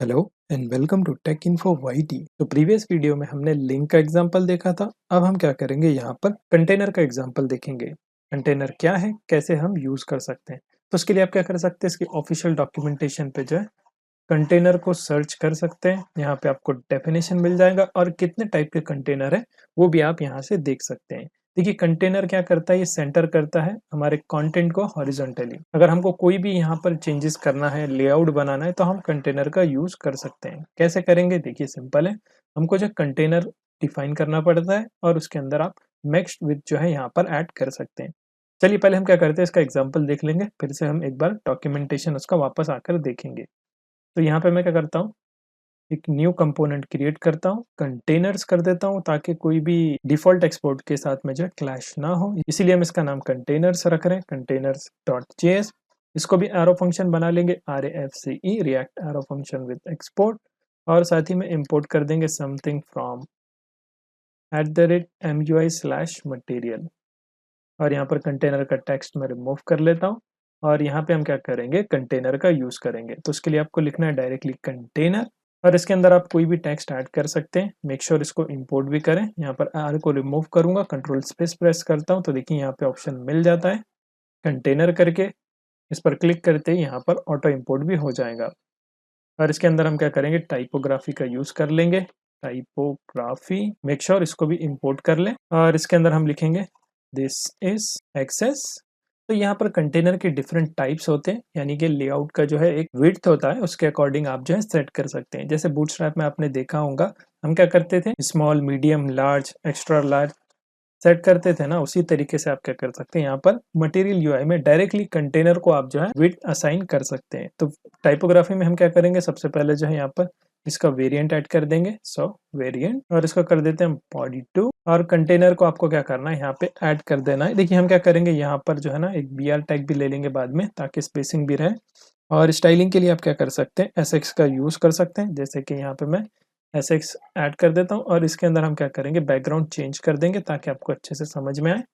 Hello and welcome to tech info YT. तो previous video में हमने लिंक का एग्जांपल देखा था। अब हम क्या करेंगे, यहाँ पर कंटेनर का एग्जांपल देखेंगे। कंटेनर क्या है, कैसे हम यूज कर सकते हैं। तो उसके लिए आप क्या कर सकते हैं, इसकी ऑफिशियल डॉक्यूमेंटेशन पे जो है कंटेनर को सर्च कर सकते हैं। यहाँ पे आपको डेफिनेशन मिल जाएगा और कितने टाइप के कंटेनर है वो भी आप यहाँ से देख सकते हैं। देखिए कंटेनर क्या करता है, ये सेंटर करता है हमारे कंटेंट को हॉरिजॉन्टली। अगर हमको कोई भी यहाँ पर चेंजेस करना है, लेआउट बनाना है, तो हम कंटेनर का यूज कर सकते हैं। कैसे करेंगे, देखिए सिंपल है। हमको जो कंटेनर डिफाइन करना पड़ता है और उसके अंदर आप मैक्स विथ जो है यहाँ पर ऐड कर सकते हैं। चलिए पहले हम क्या करते हैं, इसका एग्जाम्पल देख लेंगे, फिर से हम एक बार डॉक्यूमेंटेशन उसका वापस आकर देखेंगे। तो यहाँ पे मैं क्या करता हूँ, एक न्यू कंपोनेंट क्रिएट करता हूँ, कंटेनर्स कर देता हूँ ताकि कोई भी डिफॉल्ट एक्सपोर्ट के साथ में जो है क्लैश ना हो। इसीलिए हम इसका नाम कंटेनर्स रख रहे हैं, कंटेनर्स डॉट जेएस। इसको भी एरो फंक्शन बना लेंगे, RAFCE, react arrow function with export. और साथ ही में इंपोर्ट कर देंगे समथिंग फ्रॉम @MUI/material। और यहाँ पर कंटेनर का टेक्स्ट मैं रिमूव कर लेता हूँ। और यहाँ पे हम क्या करेंगे, कंटेनर का यूज करेंगे। तो उसके लिए आपको लिखना है डायरेक्टली कंटेनर, और इसके अंदर आप कोई भी टेक्स्ट ऐड कर सकते हैं। मेक श्योर इसको इंपोर्ट भी करें। यहाँ पर आर को रिमूव करूंगा, कंट्रोल स्पेस प्रेस करता हूँ, तो देखिए यहाँ पे ऑप्शन मिल जाता है कंटेनर करके। इस पर क्लिक करते ही यहाँ पर ऑटो इंपोर्ट भी हो जाएगा। और इसके अंदर हम क्या करेंगे, टाइपोग्राफी का यूज कर लेंगे। टाइपोग्राफी, मेक श्योर इसको भी इंपोर्ट कर लें। और इसके अंदर हम लिखेंगे दिस इज एक्सेस। तो यहाँ पर कंटेनर के डिफरेंट टाइप्स होते हैं, यानी कि लेआउट का जो है एक विड्थ होता है, उसके अकॉर्डिंग आप जो है सेट कर सकते हैं। जैसे बूटस्ट्रैप में आपने देखा होगा, हम क्या करते थे, small, medium, large, extra large set करते थे ना, उसी तरीके से आप क्या कर सकते हैं, यहाँ पर मटेरियल यूआई में डायरेक्टली कंटेनर को आप जो है विड्थ असाइन कर सकते हैं। तो टाइपोग्राफी में हम क्या करेंगे, सबसे पहले जो है यहाँ पर इसका वेरिएंट ऐड कर देंगे, सो वेरिएंट, और इसको कर देते हैं बॉडी 2। और कंटेनर को आपको क्या करना है, यहाँ पे ऐड कर देना है। देखिए हम क्या करेंगे, यहाँ पर जो है ना एक BR टैग भी ले लेंगे बाद में, ताकि स्पेसिंग भी रहे। और स्टाइलिंग के लिए आप क्या कर सकते हैं, SX का यूज कर सकते हैं। जैसे कि यहाँ पे मैं SX ऐड कर देता हूँ, और इसके अंदर हम क्या करेंगे, बैकग्राउंड चेंज कर देंगे ताकि आपको अच्छे से समझ में आए।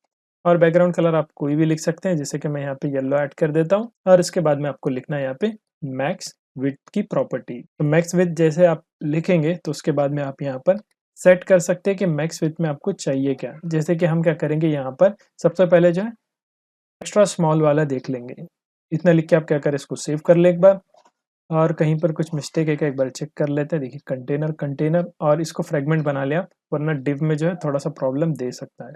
और बैकग्राउंड कलर आप कोई भी लिख सकते हैं, जैसे कि मैं यहाँ पे येलो ऐड कर देता हूँ। और इसके बाद में आपको लिखना है यहाँ पे मैक्स विड्थ की प्रॉपर्टी। तो मैक्स विड्थ जैसे आप लिखेंगे, तो उसके बाद में आप यहाँ पर सेट कर सकते हैं कि मैक्स विड्थ में आपको चाहिए क्या। जैसे कि हम क्या करेंगे, यहाँ पर सबसे पहले जो है एक्स्ट्रा स्मॉल वाला देख लेंगे। इतना लिख के आप क्या करें, इसको सेव कर ले एक बार। और कहीं पर कुछ मिस्टेक है क्या, एक बार चेक कर लेते हैं। देखिए कंटेनर कंटेनर, और इसको फ्रेगमेंट बना लिया, वरना डिव में जो है थोड़ा सा प्रॉब्लम दे सकता है।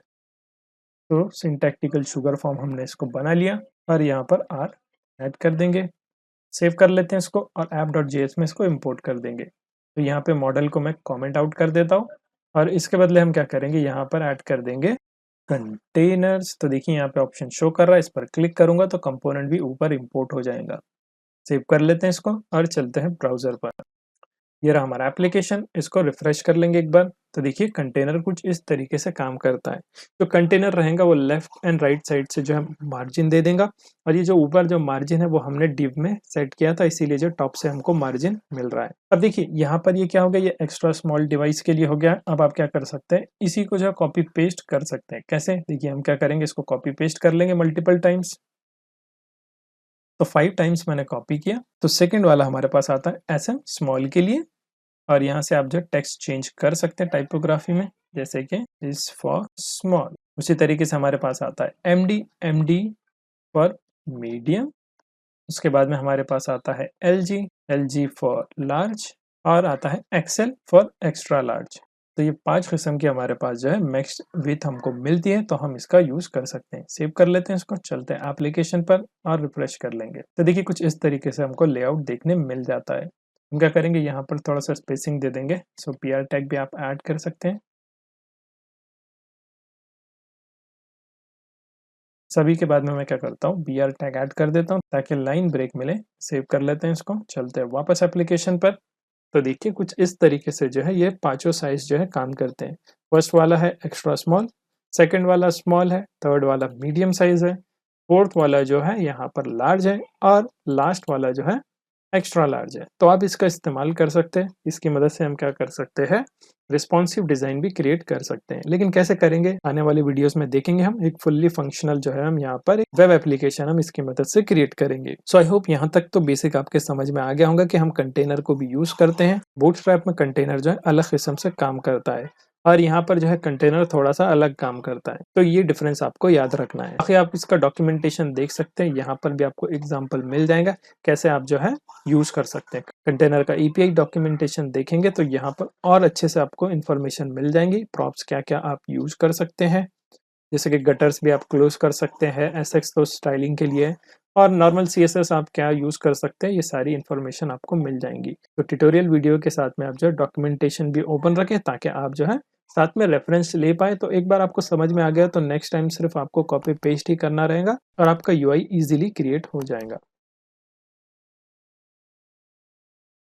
तो सिंटैक्टिकल शुगर फॉर्म हमने इसको बना लिया, और यहाँ पर आर ऐड कर देंगे। सेव कर लेते हैं इसको, और app.js में इसको इंपोर्ट कर देंगे। तो यहाँ पे मॉडल को मैं कमेंट आउट कर देता हूँ, और इसके बदले हम क्या करेंगे, यहाँ पर ऐड कर देंगे कंटेनर्स। तो देखिए यहाँ पे ऑप्शन शो कर रहा है, इस पर क्लिक करूंगा तो कंपोनेंट भी ऊपर इंपोर्ट हो जाएगा। सेव कर लेते हैं इसको, और चलते हैं ब्राउजर पर। ये रहा हमारा एप्लीकेशन, इसको रिफ्रेश कर लेंगे एक बार। तो देखिए कंटेनर कुछ इस तरीके से काम करता है। जो कंटेनर रहेगा वो लेफ्ट एंड राइट साइड से जो है मार्जिन दे देगा, और ये जो ऊपर जो मार्जिन है वो हमने डिव में सेट किया था, इसीलिए जो टॉप से हमको मार्जिन मिल रहा है। अब देखिए यहाँ पर ये क्या हो गया, ये एक्स्ट्रा स्मॉल डिवाइस के लिए हो गया। अब आप क्या कर सकते हैं, इसी को जो है कॉपी पेस्ट कर सकते हैं। कैसे, देखिए हम क्या करेंगे, इसको कॉपी पेस्ट कर लेंगे मल्टीपल टाइम्स। तो 5 टाइम्स मैंने कॉपी किया। तो सेकंड वाला हमारे पास आता है SM स्मॉल के लिए, और यहाँ से आप जो टेक्स्ट चेंज कर सकते हैं टाइपोग्राफी में, जैसे कि इज फॉर स्मॉल। उसी तरीके से हमारे पास आता है MD फॉर मीडियम। उसके बाद में हमारे पास आता है LG फॉर लार्ज, और आता है XL फॉर एक्स्ट्रा लार्ज। तो ये 5 किस्म की हमारे पास जो है मैक्स विथ हमको मिलती है, तो हम इसका यूज कर सकते हैं। सेव कर लेते हैं इसको, चलते हैं एप्लीकेशन पर और रिफ्रेश कर लेंगे। तो देखिए कुछ इस तरीके से हमको लेआउट देखने मिल जाता है। हम क्या करेंगे, यहाँ पर थोड़ा सा स्पेसिंग दे देंगे। सो PR टैग भी आप ऐड कर सकते हैं। सभी के बाद में मैं क्या करता हूँ, BR टैग ऐड कर देता हूँ ताकि लाइन ब्रेक मिले। सेव कर लेते हैं इसको, चलते हैं वापस एप्लीकेशन पर। तो देखिए कुछ इस तरीके से जो है ये पांचों साइज जो है काम करते हैं। फर्स्ट वाला है एक्स्ट्रा स्मॉल, सेकंड वाला स्मॉल है, थर्ड वाला मीडियम साइज है, फोर्थ वाला जो है यहाँ पर लार्ज है, और लास्ट वाला जो है एक्स्ट्रा लार्ज है, तो आप इसका इस्तेमाल कर सकते हैं। इसकी मदद से हम क्या कर सकते हैं, रिस्पॉन्सिव डिज़ाइन भी क्रिएट कर सकते हैं। लेकिन कैसे करेंगे, आने वाली वीडियोज़ में देखेंगे हम। एक फुल्ली फंक्शनल जो है हम यहाँ पर एक वेब एप्लीकेशन हम इसकी मदद से क्रिएट करेंगे। सो आई होप यहाँ तक तो बेसिक आपके समझ में आ गया होगा कि हम कंटेनर को भी यूज़ करते हैं। बूटस्ट्रैप में कंटेनर जो है अलग किस्म से काम करता है और यहाँ पर जो है कंटेनर थोड़ा-सा अलग काम करता है। तो ये डिफरेंस आपको याद रखना है। बाकी आप इसका डॉक्यूमेंटेशन देख सकते हैं, यहाँ पर भी आपको एग्ज़ाम्पल मिल जाएगा, कैसे आप जो है यूज़ कर सकते हैं। कंटेनर का एपीआई डॉक्यूमेंटेशन देखेंगे तो यहाँ पर और अच्छे से आपको इन्फॉर्मेशन मिल जाएँगी, प्रॉप्स क्या-क्या आप यूज़ कर सकते हैं। जैसे कि गटर्स भी आप क्लोज़ कर सकते हैं, एसएक्स तो स्टाइलिंग के लिए है और नॉर्मल सीएसएस आप क्या यूज़ कर सकते हैं, ये सारी इन्फॉर्मेशन आपको मिल जाएँगी। तो ट्यूटोरियल वीडियो के साथ में आप जो है डॉक्यूमेंटेशन भी ओपन रखें ताकि आप जो है साथ में रेफरेंस ले पाएँ। तो एक बार आपको समझ में आ गया तो नेक्स्ट टाइम सिर्फ आपको कॉपी पेस्ट ही करना रहेगा और आपका यूआई ईज़िली क्रिएट हो जाएगा।